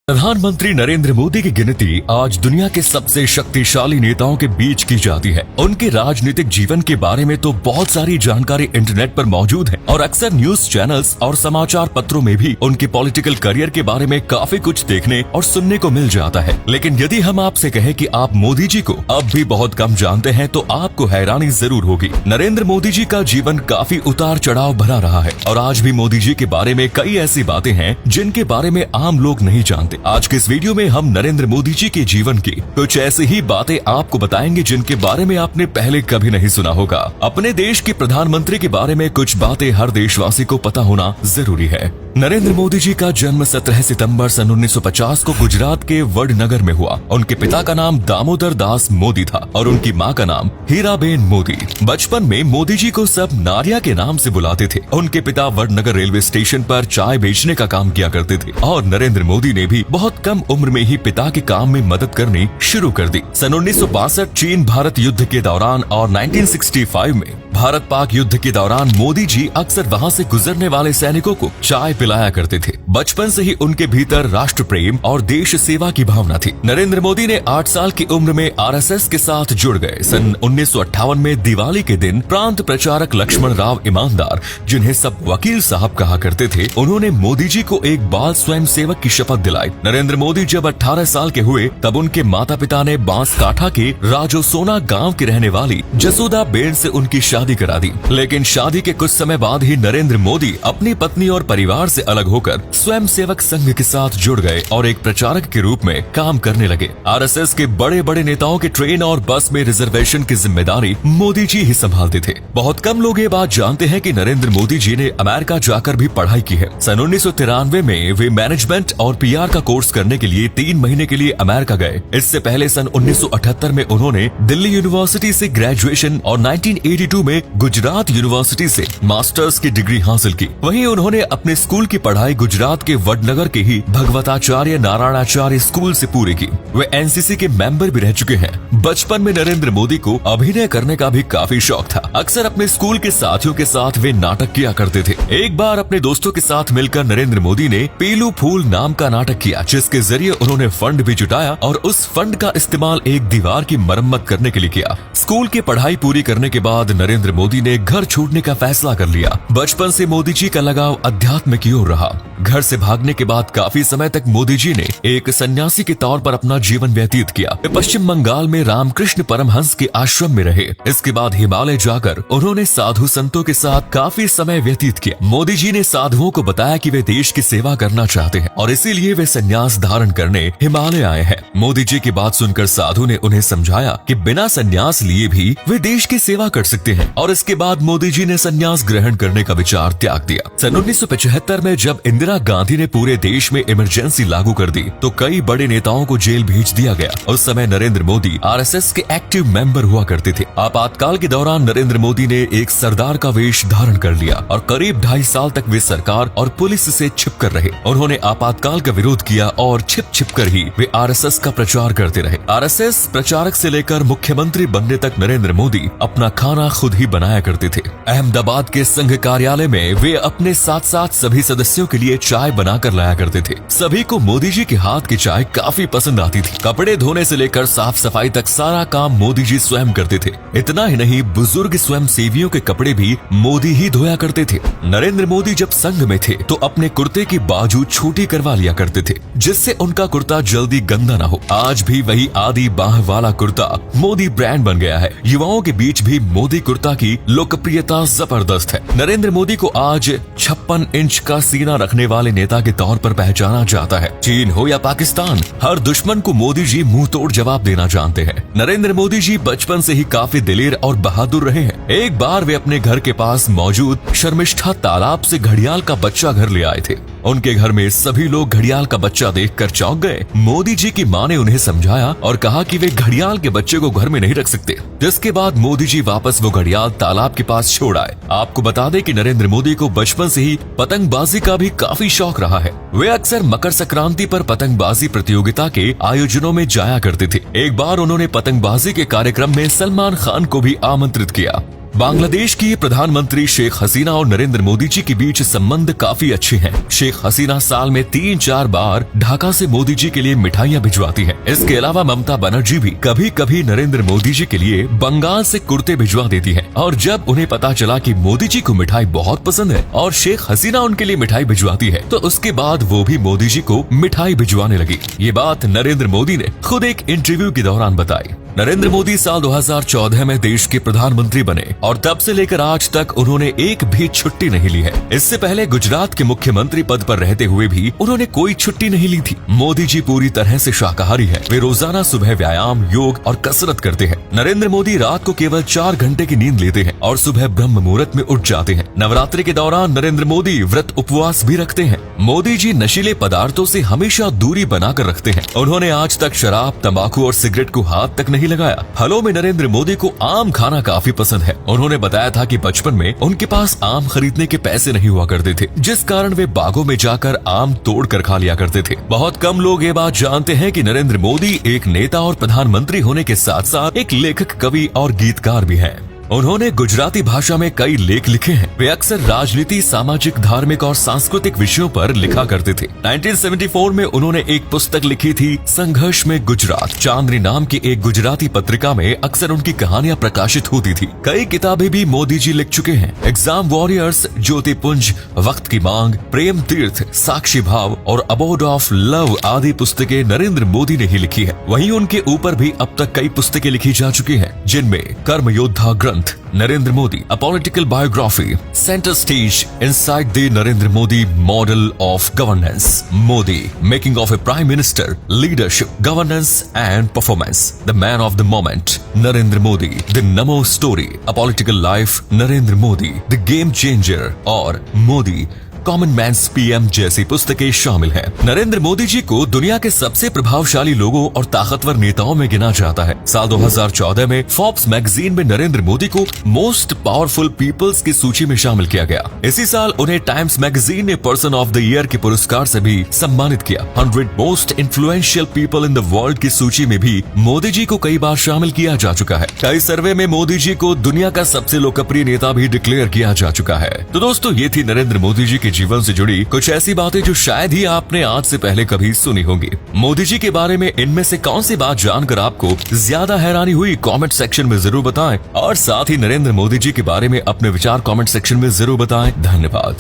प्रधानमंत्री नरेंद्र मोदी की गिनती आज दुनिया के सबसे शक्तिशाली नेताओं के बीच की जाती है। उनके राजनीतिक जीवन के बारे में तो बहुत सारी जानकारी इंटरनेट पर मौजूद है और अक्सर न्यूज चैनल्स और समाचार पत्रों में भी उनके पॉलिटिकल करियर के बारे में काफी कुछ देखने और सुनने को मिल जाता है। लेकिन यदि हम आपसे कहें कि आप मोदी जी को अब भी बहुत कम जानते हैं तो आपको हैरानी जरूर होगी। नरेंद्र मोदी जी का जीवन काफी उतार चढ़ाव भरा रहा है और आज भी मोदी जी के बारे में कई ऐसी बातें हैं जिनके बारे में आम लोग नहीं जानते। आज के इस वीडियो में हम नरेंद्र मोदी जी के जीवन की कुछ ऐसी ही बातें आपको बताएंगे जिनके बारे में आपने पहले कभी नहीं सुना होगा। अपने देश के प्रधानमंत्री के बारे में कुछ बातें हर देशवासी को पता होना जरूरी है। नरेंद्र मोदी जी का जन्म 17 सितंबर सन 1950 को गुजरात के वडनगर में हुआ। उनके पिता का नाम दामोदर दास मोदी था और उनकी मां का नाम हीराबेन मोदी। बचपन में मोदी जी को सब नारिया के नाम से बुलाते थे। उनके पिता वडनगर रेलवे स्टेशन पर चाय बेचने का काम किया करते थे और नरेंद्र मोदी ने भी बहुत कम उम्र में ही पिता के काम में मदद करनी शुरू कर दी। सन 1962 चीन भारत युद्ध के दौरान और 1965 में भारत पाक युद्ध के दौरान मोदी जी अक्सर वहां से गुजरने वाले सैनिकों को चाय पिलाया करते थे। बचपन से ही उनके भीतर राष्ट्र प्रेम और देश सेवा की भावना थी। नरेंद्र मोदी ने 8 साल की उम्र में आरएसएस के साथ जुड़ गए। सन 1958 में दिवाली के दिन प्रांत प्रचारक लक्ष्मण राव ईमानदार, जिन्हें सब वकील साहब कहा करते थे, उन्होंने मोदी जी को एक बाल स्वयं सेवक की शपथ दिलाई। नरेंद्र मोदी जब 18 साल के हुए तब उनके माता पिता ने बांसकाठा के राजोसोना गाँव की रहने वाली जसोदा बेन से उनकी शादी करा दी। लेकिन शादी के कुछ समय बाद ही नरेंद्र मोदी अपनी पत्नी और परिवार से अलग होकर स्वयं सेवक संघ के साथ जुड़ गए और एक प्रचारक के रूप में काम करने लगे। आरएसएस के बड़े बड़े नेताओं के ट्रेन और बस में रिजर्वेशन की जिम्मेदारी मोदी जी ही संभालते थे। बहुत कम लोग ये बात जानते हैं कि नरेंद्र मोदी जी ने अमेरिका जाकर भी पढ़ाई की है। सन 1993 में वे मैनेजमेंट और पीआर का कोर्स करने के लिए 3 महीने के लिए अमेरिका गए। इससे पहले सन 1978 में उन्होंने दिल्ली यूनिवर्सिटी से ग्रेजुएशन और 1982 में गुजरात यूनिवर्सिटी से मास्टर्स की डिग्री हासिल की। वहीं उन्होंने अपने स्कूल की पढ़ाई गुजरात के वडनगर के ही भगवताचार्य नारायणाचार्य स्कूल से पूरी की। वे एनसीसी के मेंबर भी रह चुके हैं। बचपन में नरेंद्र मोदी को अभिनय करने का भी काफी शौक था। अक्सर अपने स्कूल के साथियों के साथ वे नाटक किया करते थे। एक बार अपने दोस्तों के साथ मिलकर नरेंद्र मोदी ने पीलू फूल नाम का नाटक किया, जिसके जरिए उन्होंने फंड भी जुटाया और उस फंड का इस्तेमाल एक दीवार की मरम्मत करने के लिए किया। स्कूल की पढ़ाई पूरी करने के बाद नरेंद्र मोदी ने घर छोड़ने का फैसला कर लिया। बचपन से मोदी जी का लगाव अध्यात्म की ओर रहा। घर से भागने के बाद काफी समय तक मोदी जी ने एक सन्यासी के तौर पर अपना जीवन व्यतीत किया। वे पश्चिम बंगाल में रामकृष्ण परमहंस के आश्रम में रहे। इसके बाद हिमालय जाकर उन्होंने साधु संतों के साथ काफी समय व्यतीत किया। मोदी जी ने साधुओं को बताया कि वे देश की सेवा करना चाहते हैं और इसीलिए वे संन्यास धारण करने हिमालय आए हैं। मोदी जी की बात सुनकर साधु ने उन्हें समझाया कि बिना संन्यास लिए भी वे देश की सेवा कर सकते हैं और इसके बाद मोदी जी ने संन्यास ग्रहण करने का विचार त्याग दिया। सन 1975 में जब इंदिरा गांधी ने पूरे देश में इमरजेंसी लागू कर दी तो कई बड़े नेताओं को जेल भेज दिया गया। उस समय नरेंद्र मोदी आरएसएस के एक्टिव मेंबर हुआ करते थे। आपातकाल के दौरान नरेंद्र मोदी ने एक सरदार का वेश धारण कर लिया और करीब 2.5 साल तक वे सरकार और पुलिस से छिपकर रहे। उन्होंने आपातकाल का विरोध किया और छिप कर ही वे आरएसएस का प्रचार करते रहे। आरएसएस प्रचारक से लेकर मुख्यमंत्री बनने तक नरेंद्र मोदी अपना खाना खुद ही बनाया करते थे। अहमदाबाद के संघ कार्यालय में वे अपने साथ साथ सभी सदस्यों के लिए चाय बनाकर लाया करते थे। सभी को मोदी जी के हाथ की चाय काफी पसंद आती थी। कपड़े धोने से लेकर साफ सफाई तक सारा काम मोदी जी स्वयं करते थे। इतना ही नहीं, बुजुर्ग स्वयं सेवियों के कपड़े भी मोदी ही धोया करते थे। नरेंद्र मोदी जब संघ में थे तो अपने कुर्ते की बाजू छोटी करवा लिया करते थे, जिससे उनका कुर्ता जल्दी गंदा न हो। आज भी वही आधी बाह वाला कुर्ता मोदी ब्रांड बन गया है। युवाओं के बीच भी मोदी कुर्ता की लोकप्रियता जबरदस्त है। नरेंद्र मोदी को आज 56 इंच का सीना रखने वाले नेता के तौर पर पहचाना जाता है। चीन हो या पाकिस्तान, हर दुश्मन को मोदी जी मुंह तोड़ जवाब देना जानते हैं। नरेंद्र मोदी जी बचपन से ही काफी दिलेर और बहादुर रहे हैं। एक बार वे अपने घर के पास मौजूद शर्मिष्ठा तालाब से घड़ियाल का बच्चा घर ले आए थे। उनके घर में सभी लोग घड़ियाल का बच्चा देखकर चौंक गए। मोदी जी की मां ने उन्हें समझाया और कहा कि वे घड़ियाल के बच्चे को घर में नहीं रख सकते। जिसके बाद मोदी जी वापस वो घड़ियाल तालाब के पास छोड़ आए। आपको बता दें कि नरेंद्र मोदी को बचपन से ही पतंगबाजी का भी काफी शौक रहा है। वे अक्सर मकर संक्रांति पर पतंगबाजी प्रतियोगिता के आयोजनों में जाया करते थे। एक बार उन्होंने पतंगबाजी के कार्यक्रम में सलमान खान को भी आमंत्रित किया। बांग्लादेश की प्रधानमंत्री शेख हसीना और नरेंद्र मोदी जी के बीच संबंध काफी अच्छे हैं। शेख हसीना साल में 3-4 बार ढाका से मोदी जी के लिए मिठाइयाँ भिजवाती हैं। इसके अलावा ममता बनर्जी भी कभी कभी नरेंद्र मोदी जी के लिए बंगाल से कुर्ते भिजवा देती हैं। और जब उन्हें पता चला कि मोदी जी को मिठाई बहुत पसंद है और शेख हसीना उनके लिए मिठाई भिजवाती है, तो उसके बाद वो भी मोदी जी को मिठाई भिजवाने लगी। ये बात नरेंद्र मोदी ने खुद एक इंटरव्यू के दौरान बताई। नरेंद्र मोदी साल 2014 में देश के प्रधानमंत्री बने और तब से लेकर आज तक उन्होंने एक भी छुट्टी नहीं ली है। इससे पहले गुजरात के मुख्यमंत्री पद पर रहते हुए भी उन्होंने कोई छुट्टी नहीं ली थी। मोदी जी पूरी तरह से शाकाहारी है। वे रोजाना सुबह व्यायाम, योग और कसरत करते हैं। नरेंद्र मोदी रात को केवल 4 घंटे की नींद लेते हैं और सुबह ब्रह्म मुहूर्त में उठ जाते हैं। नवरात्रि के दौरान नरेंद्र मोदी व्रत उपवास भी रखते हैं। मोदी जी नशीले पदार्थों से हमेशा दूरी बनाकर रखते हैं। उन्होंने आज तक शराब, तंबाकू और सिगरेट को हाथ तक नहीं लगाया। फलों में नरेंद्र मोदी को आम खाना काफी पसंद है। उन्होंने बताया था कि बचपन में उनके पास आम खरीदने के पैसे नहीं हुआ करते थे, जिस कारण वे बागों में जाकर आम तोड़ कर खा लिया करते थे। बहुत कम लोग ये बात जानते हैं कि नरेंद्र मोदी एक नेता और प्रधानमंत्री होने के साथ साथ एक लेखक, कवि और गीतकार भी हैं। उन्होंने गुजराती भाषा में कई लेख लिखे हैं। वे अक्सर राजनीति, सामाजिक, धार्मिक और सांस्कृतिक विषयों पर लिखा करते थे। 1974 में उन्होंने एक पुस्तक लिखी थी, संघर्ष में गुजरात। चांदनी नाम की एक गुजराती पत्रिका में अक्सर उनकी कहानियां प्रकाशित होती थी। कई किताबें भी मोदी जी लिख चुके हैं। एग्जाम वॉरियर्स, ज्योति पुंज, वक्त की मांग, प्रेम तीर्थ, साक्षी भाव और अबोर्ड ऑफ लव आदि पुस्तकें नरेंद्र मोदी ने ही लिखी है। वहीं उनके ऊपर भी अब तक कई पुस्तकें लिखी जा चुकी हैं, जिनमें कर्म योद्धा ग्रंथ, Narendra Modi, A Political Biography, Center Stage, Inside the Narendra Modi Model of Governance, Modi, Making of a Prime Minister, Leadership, Governance and Performance, The Man of the Moment, Narendra Modi, The Namo Story, A Political Life, Narendra Modi, The Game Changer और Modi common mains PM जैसी पुस्तकें शामिल हैं। नरेंद्र मोदी जी को दुनिया के सबसे प्रभावशाली लोगों और ताकतवर नेताओं में गिना जाता है। साल 2014 में फोर्ब्स मैगजीन में नरेंद्र मोदी को मोस्ट पावरफुल पीपल्स की सूची में शामिल किया गया। इसी साल उन्हें टाइम्स मैगजीन ने पर्सन ऑफ द ईयर के पुरस्कार से भी सम्मानित किया। 100 most influential people in the world की सूची में भी मोदी जी को कई बार शामिल किया जा चुका है। कई सर्वे में मोदी जी को दुनिया का सबसे लोकप्रिय नेता भी डिक्लेयर किया जा चुका है। तो दोस्तों, ये थी नरेंद्र मोदी जी के जीवन से जुड़ी कुछ ऐसी बातें जो शायद ही आपने आज से पहले कभी सुनी होंगी। मोदी जी के बारे में इनमें से कौन सी बात जानकर आपको ज्यादा हैरानी हुई, कमेंट सेक्शन में जरूर बताएं और साथ ही नरेंद्र मोदी जी के बारे में अपने विचार कमेंट सेक्शन में जरूर बताएं। धन्यवाद।